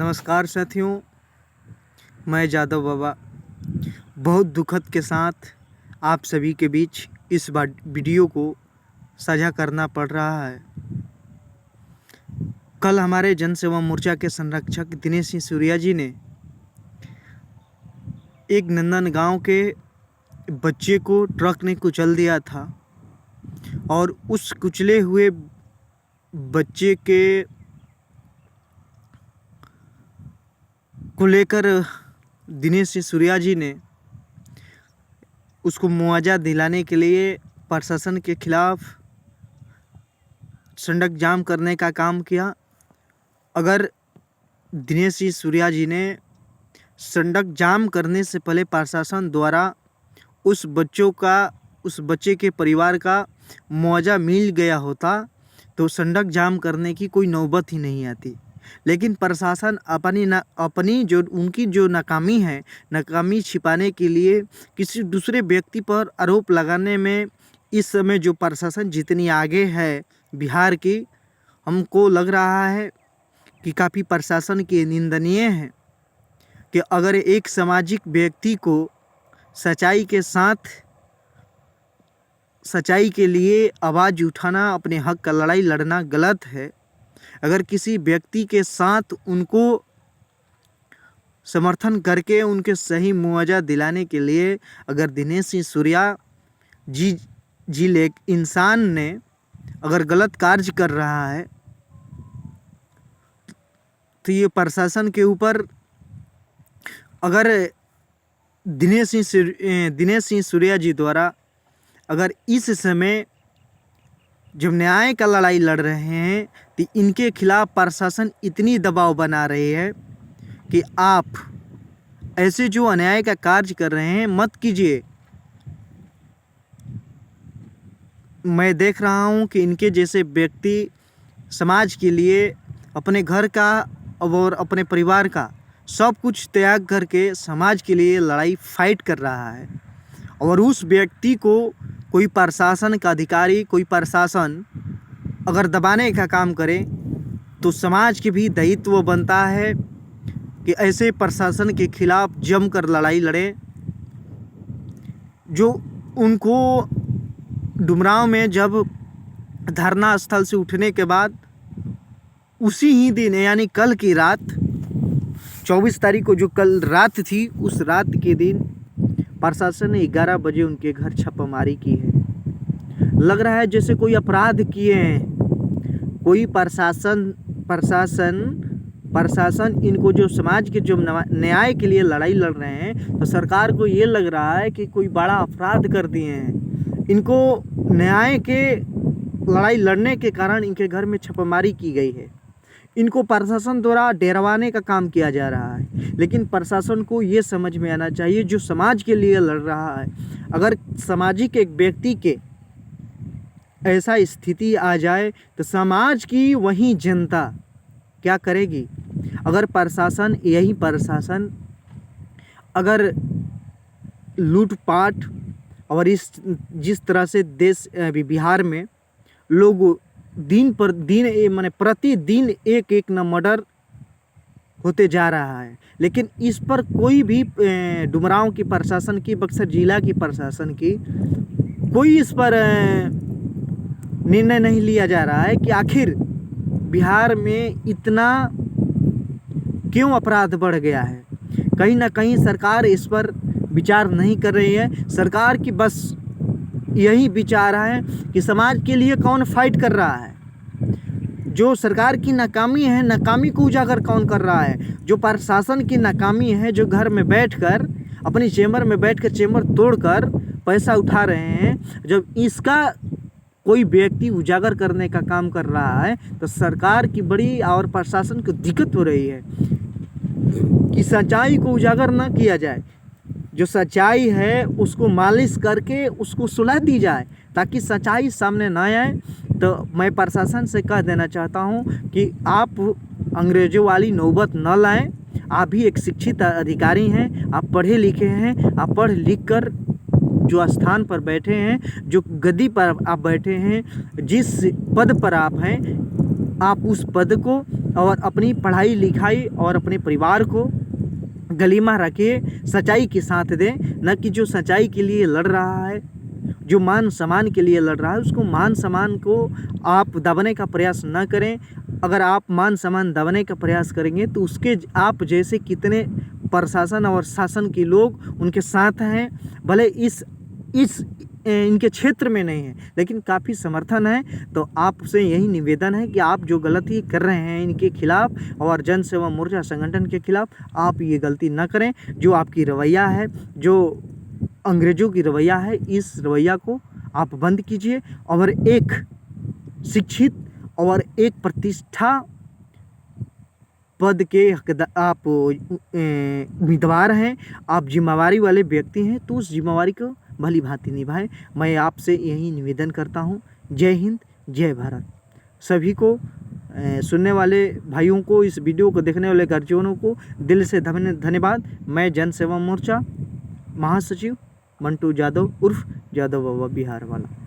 नमस्कार साथियों, मैं जादव बाबा बहुत दुखद के साथ आप सभी के बीच इस वीडियो को साझा करना पड़ रहा है। कल हमारे जन सेवा मोर्चा के संरक्षक दिनेश सिंह सूर्या जी ने एक नंदन गांव के बच्चे को ट्रक ने कुचल दिया था और उस कुचले हुए बच्चे के को लेकर दिनेश सिंह सूर्या जी ने उसको मुआवजा दिलाने के लिए प्रशासन के खिलाफ सड़क जाम करने का काम किया। अगर दिनेश सिंह सूर्या जी ने सड़क जाम करने से पहले प्रशासन द्वारा उस बच्चे के परिवार का मुआवजा मिल गया होता तो सड़क जाम करने की कोई नौबत ही नहीं आती। लेकिन प्रशासन अपनी जो उनकी जो नाकामी छिपाने के लिए किसी दूसरे व्यक्ति पर आरोप लगाने में इस समय जो प्रशासन जितनी आगे है बिहार की, हमको लग रहा है कि काफ़ी प्रशासन के निंदनीय है कि अगर एक सामाजिक व्यक्ति को सच्चाई के साथ सच्चाई के लिए आवाज़ उठाना, अपने हक का लड़ाई लड़ना गलत है। अगर किसी व्यक्ति के साथ उनको समर्थन करके उनके सही मुआवजा दिलाने के लिए अगर दिनेश सिंह सूर्या जी एक इंसान ने अगर गलत कार्य कर रहा है तो ये प्रशासन के ऊपर, अगर दिनेश सिंह सूर्या जी द्वारा अगर इस समय जब न्याय का लड़ाई लड़ रहे हैं तो इनके खिलाफ प्रशासन इतनी दबाव बना रही है कि आप ऐसे जो अन्याय का कार्य कर रहे हैं मत कीजिए। मैं देख रहा हूं कि इनके जैसे व्यक्ति समाज के लिए अपने घर का और अपने परिवार का सब कुछ त्याग करके समाज के लिए लड़ाई फाइट कर रहा है, और उस व्यक्ति को कोई प्रशासन का अधिकारी, कोई प्रशासन अगर दबाने का काम करे तो समाज के भी दायित्व बनता है कि ऐसे प्रशासन के खिलाफ जमकर लड़ाई लड़े। जो उनको डुमरांव में जब धरना स्थल से उठने के बाद उसी ही दिन यानी कल की रात 24 तारीख को जो कल रात थी, उस रात के दिन प्रशासन ने 11 बजे उनके घर छापामारी की है। लग रहा है जैसे कोई अपराध किए हैं। कोई प्रशासन इनको जो समाज के जो न्याय के लिए लड़ाई लड़ रहे हैं तो सरकार को ये लग रहा है कि कोई बड़ा अपराध कर दिए हैं। इनको न्याय के लड़ाई लड़ने के कारण इनके घर में छापामारी की गई है। इनको प्रशासन द्वारा डरवाने का काम किया जा रहा है। लेकिन प्रशासन को ये समझ में आना चाहिए जो समाज के लिए लड़ रहा है, अगर सामाजिक एक व्यक्ति के ऐसा स्थिति आ जाए तो समाज की वही जनता क्या करेगी। अगर प्रशासन अगर लूटपाट और जिस तरह से देश बिहार में लोग दिन पर दिन माने प्रतिदिन एक न मर्डर होते जा रहा है, लेकिन इस पर कोई भी डुमरांव की प्रशासन की, बक्सर जिला की प्रशासन की कोई इस पर निर्णय नहीं लिया जा रहा है कि आखिर बिहार में इतना क्यों अपराध बढ़ गया है। कहीं ना कहीं सरकार इस पर विचार नहीं कर रही है। सरकार की बस यही विचार है कि समाज के लिए कौन फाइट कर रहा है। जो सरकार की नाकामी है, नाकामी को उजागर कौन कर रहा है। जो प्रशासन की नाकामी है, जो घर में बैठकर अपनी चेंबर में बैठकर चेंबर तोड़कर पैसा उठा रहे हैं, जब इसका कोई व्यक्ति उजागर करने का काम कर रहा है तो सरकार की बड़ी और प्रशासन को दिक्कत हो रही है कि सच्चाई को उजागर ना किया जाए। जो सच्चाई है उसको मालिश करके उसको सुलह दी जाए ताकि सच्चाई सामने ना आए। तो मैं प्रशासन से कह देना चाहता हूं कि आप अंग्रेजों वाली नौबत न लाएं। आप भी एक शिक्षित अधिकारी हैं, आप पढ़े लिखे हैं, आप पढ़ लिख कर जो स्थान पर बैठे हैं, जो गद्दी पर आप बैठे हैं, जिस पद पर आप हैं, आप उस पद को और अपनी पढ़ाई लिखाई और अपने परिवार को गलीमा रखे, सच्चाई के साथ दें, न कि जो सच्चाई के लिए लड़ रहा है, जो मान सम्मान के लिए लड़ रहा है, उसको मान सम्मान को आप दबाने का प्रयास न करें। अगर आप मान सम्मान दबाने का प्रयास करेंगे तो उसके आप जैसे कितने प्रशासन और शासन के लोग उनके साथ हैं, भले इस इनके क्षेत्र में नहीं है लेकिन काफ़ी समर्थन है। तो आपसे यही निवेदन है कि आप जो गलती कर रहे हैं इनके खिलाफ और जन सेवा मोर्चा संगठन के खिलाफ आप ये गलती न करें। जो आपकी रवैया है, जो अंग्रेज़ों की रवैया है, इस रवैया को आप बंद कीजिए और एक शिक्षित और एक प्रतिष्ठा पद के आप उम्मीदवार हैं, आप जिम्मेवारी वाले व्यक्ति हैं, तो उस जिम्मेवारी को भली भांति निभाएं। मैं आपसे यही निवेदन करता हूं। जय हिंद, जय भारत। सभी को सुनने वाले भाइयों को, इस वीडियो को देखने वाले गार्जियनों को दिल से धन्यवाद। मैं जन सेवा मोर्चा महासचिव मंटू यादव उर्फ यादव बाबा बिहार वाला।